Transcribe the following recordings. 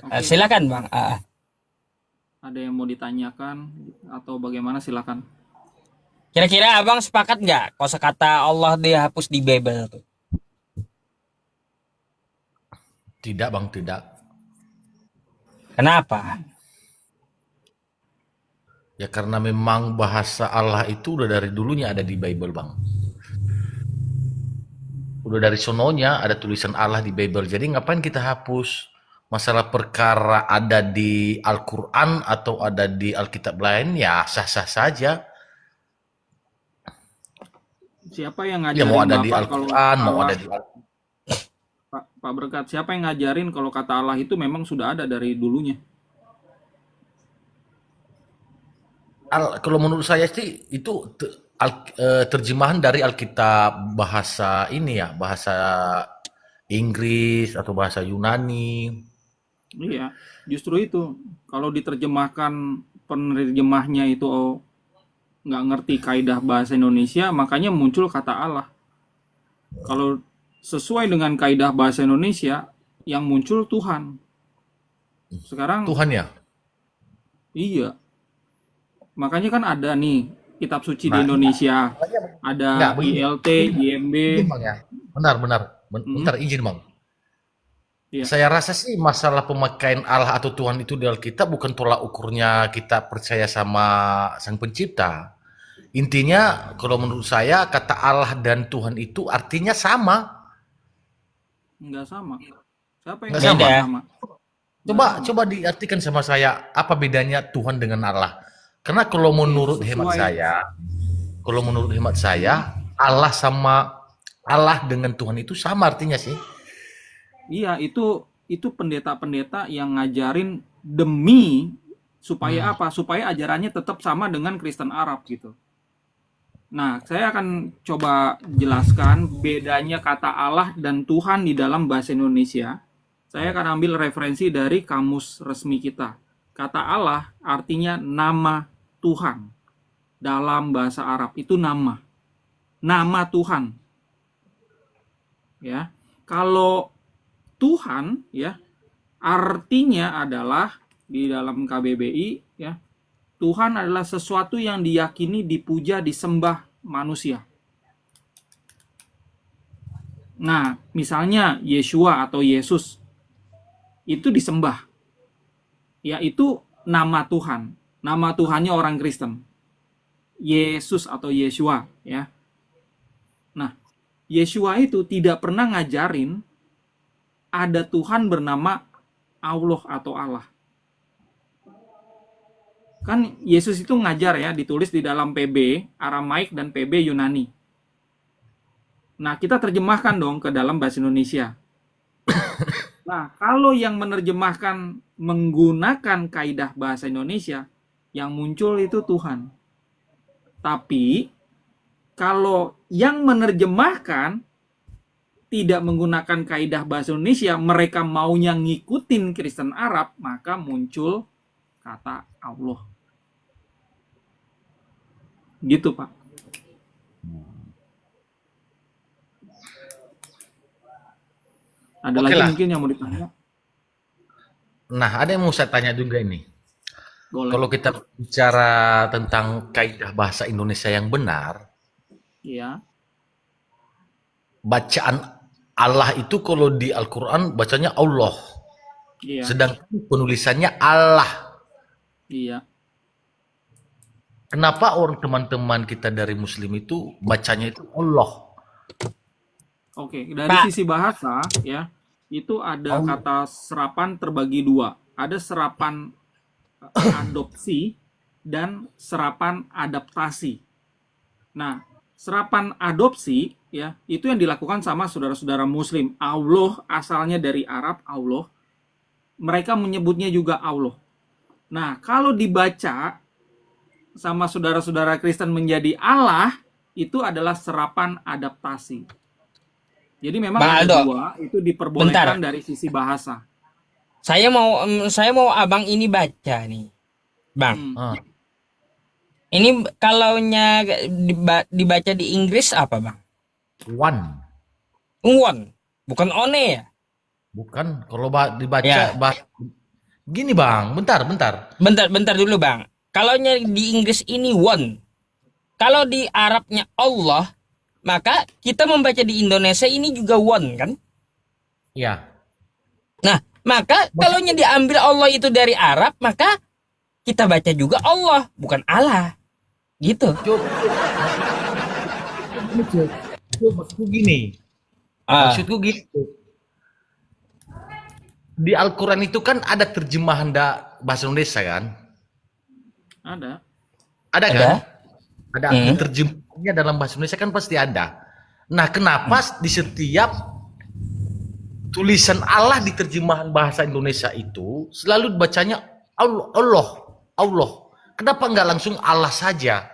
Oke, Silakan Bang. ada yang mau ditanyakan atau bagaimana silakan. Kira-kira Abang sepakat nggak kosakata Allah dihapus di Bible tuh? Tidak bang, tidak. Kenapa? Ya karena memang bahasa Allah itu udah dari dulunya ada di Bible bang. Udah dari sononya ada tulisan Allah di Bible. Jadi ngapain kita hapus? Masalah perkara ada di Al-Quran atau ada di Alkitab lain ya sah-sah saja. Siapa yang Ya mau ngajarin ada di Bapak kalau Al-Quran, mau Allah, ada di Pak Berkat, siapa yang ngajarin kalau kata Allah itu memang sudah ada dari dulunya? Kalau menurut saya sih itu terjemahan dari Alkitab bahasa ini ya, bahasa Inggris atau bahasa Yunani. Iya, justru itu. Kalau diterjemahkan penerjemahnya itu nggak ngerti kaidah bahasa Indonesia, makanya muncul kata Allah. Kalau sesuai dengan kaidah bahasa Indonesia, yang muncul Tuhan. Sekarang Tuhan ya. iya, makanya kan ada nih kitab suci di Nah, Indonesia, enggak ada begini. ILT, IMB. Izin Bang ya. Benar, benar. Mm, Bentar izin Bang. iya, Saya rasa sih masalah pemakaian Allah atau Tuhan itu di Alkitab bukan tolak ukurnya kita percaya sama Sang Pencipta. Intinya kalau menurut saya kata Allah dan Tuhan itu artinya sama. nggak sama. Siapa yang Nggak bilang sama. nggak Beda. sama? Nggak Coba sama. coba diartikan sama saya apa bedanya Tuhan dengan Allah. Karena kalau Oke, menurut hemat sesuai. saya, kalau menurut hemat Mm, saya Allah sama Allah dengan Tuhan itu sama artinya sih. iya, itu pendeta-pendeta yang ngajarin demi supaya Hmm. apa? Supaya ajarannya tetap sama dengan Kristen Arab gitu. Nah, saya akan coba jelaskan bedanya kata Allah dan Tuhan di dalam bahasa Indonesia. Saya akan ambil referensi dari kamus resmi kita. Kata Allah artinya nama Tuhan. Dalam bahasa Arab itu nama. Nama Tuhan, ya. Kalau Tuhan, ya, artinya adalah di dalam KBBI, ya, Tuhan adalah sesuatu yang diyakini, dipuja, disembah manusia. Nah, misalnya Yeshua atau Yesus itu disembah, yaitu nama Tuhan. Nama Tuhannya orang Kristen. Yesus atau Yeshua, ya. Nah, Yeshua itu tidak pernah ngajarin ada Tuhan bernama Allah atau Allah. Kan Yesus itu ngajar ya, ditulis di dalam PB Aramaik dan PB Yunani. Nah, kita terjemahkan dong ke dalam bahasa Indonesia. Nah, kalau yang menerjemahkan menggunakan kaidah bahasa Indonesia, yang muncul itu Tuhan. Tapi, kalau yang menerjemahkan tidak menggunakan kaidah bahasa Indonesia, mereka maunya ngikutin Kristen Arab, maka muncul kata Allah. Gitu, Pak. Ada Oke lagi lah. mungkin yang mau ditanya? Nah, ada yang mau saya tanya juga ini. Boleh. Kalau kita bicara tentang kaidah bahasa Indonesia yang benar, Iya. bacaan Allah itu kalau di Al-Quran bacanya Allah, Iya. sedangkan penulisannya Allah. Iya. Kenapa orang teman-teman kita dari Muslim itu bacanya itu Allah? Oke, dari Pak, sisi bahasa ya, itu ada Allah. kata serapan terbagi dua. Ada serapan adopsi dan serapan adaptasi. Nah, serapan adopsi ya, itu yang dilakukan sama saudara-saudara Muslim. Allah asalnya dari Arab, Allah. Mereka menyebutnya juga Allah. Nah, kalau dibaca sama saudara-saudara Kristen menjadi Allah, itu adalah serapan adaptasi. Jadi memang Bang ada Aldo, dua, itu diperbolehkan bentar. dari sisi bahasa. Saya mau abang ini baca nih, Bang. Hmm. Ah, Ini kalaunya dibaca di Inggris apa, Bang? one. One, bukan one ya? Bukan. Kalau dibaca Ya, Gini Bang, bentar. Bentar dulu bang. Kalau di Inggris ini won. Kalau di Arabnya Allah, maka kita membaca di Indonesia ini juga won kan? Ya. Nah, maka kalau diambil Allah itu dari Arab, maka kita baca juga Allah, bukan Allah. Gitu. Coba, maksudku gini. Ah, Maksudku gitu. Di Al-Quran itu kan ada terjemahan bahasa Indonesia kan? Ada. Ada ada. kan? Ada Hmm. terjemahannya dalam bahasa Indonesia kan pasti ada. Nah, kenapa di setiap tulisan Allah di terjemahan bahasa Indonesia itu selalu bacanya Allah. Kenapa nggak langsung Allah saja?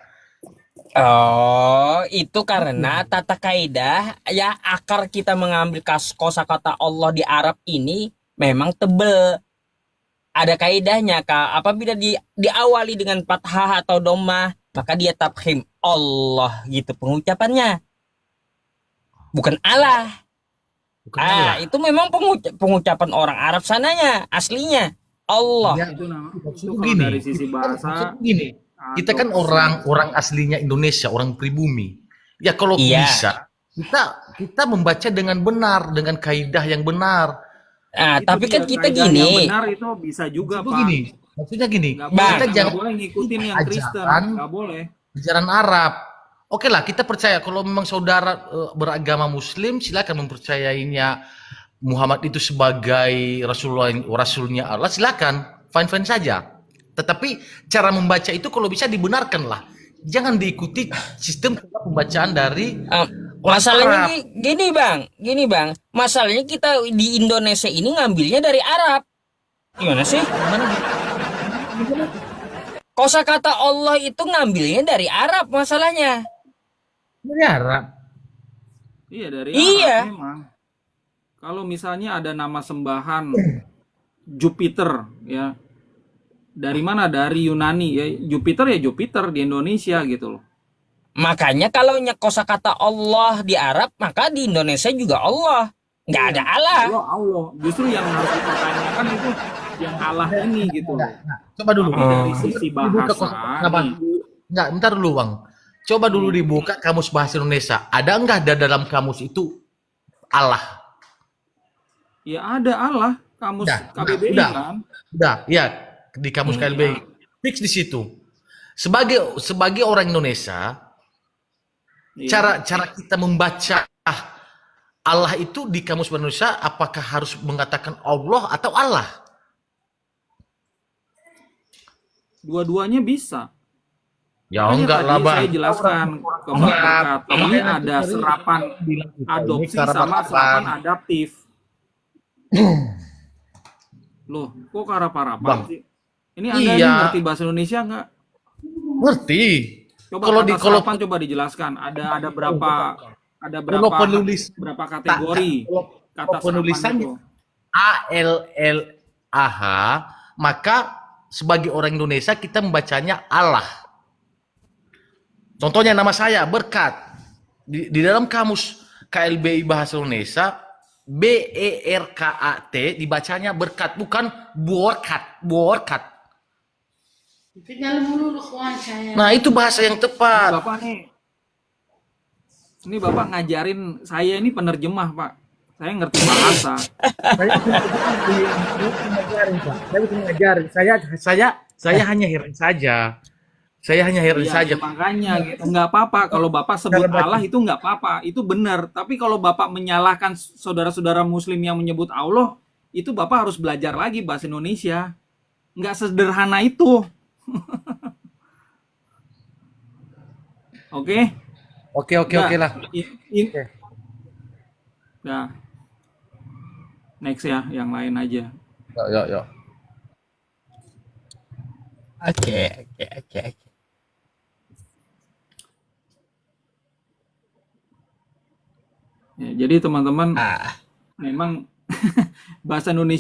Oh, itu karena tata kaidah ya akar kita mengambil kosakata Allah di Arab ini memang tebel. Ada kaidahnya Kak. Apabila diawali dengan fathah atau dhammah, maka dia tafkhim Allah gitu pengucapannya. Bukan Allah. Bukan Allah. Itu memang pengucapan orang Arab sananya, aslinya Allah. Ya, Itu itu maksudku kalau gini. dari sisi bahasa Maksudku gini. Kita kan orang aslinya Indonesia, orang pribumi. Ya kalau Iya. bisa kita membaca dengan benar, dengan kaidah yang benar. Nah, itu tapi kan dia, kita kaidah yang gini, benar itu bisa juga, Maksudku Pak. gini. Maksudnya gini. Nggak Bang. boleh, Kita nggak jangan boleh ngikutin yang Kristen, ajaran nggak boleh. ajaran Arab. Oke lah, kita percaya kalau memang saudara beragama Muslim, silakan mempercayainya Muhammad itu sebagai rasulnya Allah, silakan, fine saja. Tetapi cara membaca itu kalau bisa dibenarkan lah. Jangan diikuti sistem pembacaan dari masalahnya Arab. gini bang, masalahnya kita di Indonesia ini ngambilnya dari Arab. Gimana sih? Kosakata Allah itu ngambilnya dari Arab masalahnya. Dari Arab. Iya, dari Iya. Arab memang. Kalau misalnya ada nama sembahan Jupiter, ya, dari mana? Dari Yunani, ya. Jupiter ya Jupiter di Indonesia gitu loh. Makanya kalau kosakata Allah di Arab, maka di Indonesia juga Allah. Nggak ada Allah. Allah. Justru yang harus dipertanyakan itu yang Allah ini gitu loh. Nah, coba dulu. Tapi dari sisi Dibuka bahasa, Bang. Enggak, bentar dulu, Bang. Coba dulu dibuka kamus bahasa Indonesia. Ada enggak dalam kamus itu Allah? ya ada Allah, kamus KBBI udah. kan. Udah, ya di kamus KLBI. Fix di situ. Sebagai orang Indonesia, Iya. cara kita membaca Allah itu di kamus bahasa Indonesia apakah harus mengatakan Allah atau Allah? Dua-duanya bisa. Ya Makanya enggak tadi lah, Bang. saya jelaskan ke Bang Berkat, ini ada serapan adopsi sama serapan adaptif. Loh, kok karapa-rapa Bang. sih? Ini Anda ini Iya. ngerti bahasa Indonesia nggak? Ngerti. Coba Kalau kata di kalau serapan coba dijelaskan. Ada berapa kalau penulis berapa kategori kata serapan penulisannya itu? ALLAH, maka sebagai orang Indonesia kita membacanya Allah. Contohnya nama saya Berkat. Di dalam kamus KLBI bahasa Indonesia BERKAT dibacanya Berkat, bukan Borkat. Nah, itu bahasa yang tepat. Bapak nih, ini Bapak ngajarin saya ini penerjemah, Pak. Saya ngerti bahasa. Saya hanya heran saja. Iya, makanya gitu. Nggak apa-apa kalau Bapak sebut Allah itu nggak apa-apa, itu benar. Tapi kalau Bapak menyalahkan saudara-saudara Muslim yang menyebut Allah, itu Bapak harus belajar lagi bahasa Indonesia. Nggak sederhana itu. Oke? Oke lah. Nah, next ya, yang lain aja. Yuk. Oke. Ya, jadi teman-teman, Ah. memang bahasa Indonesia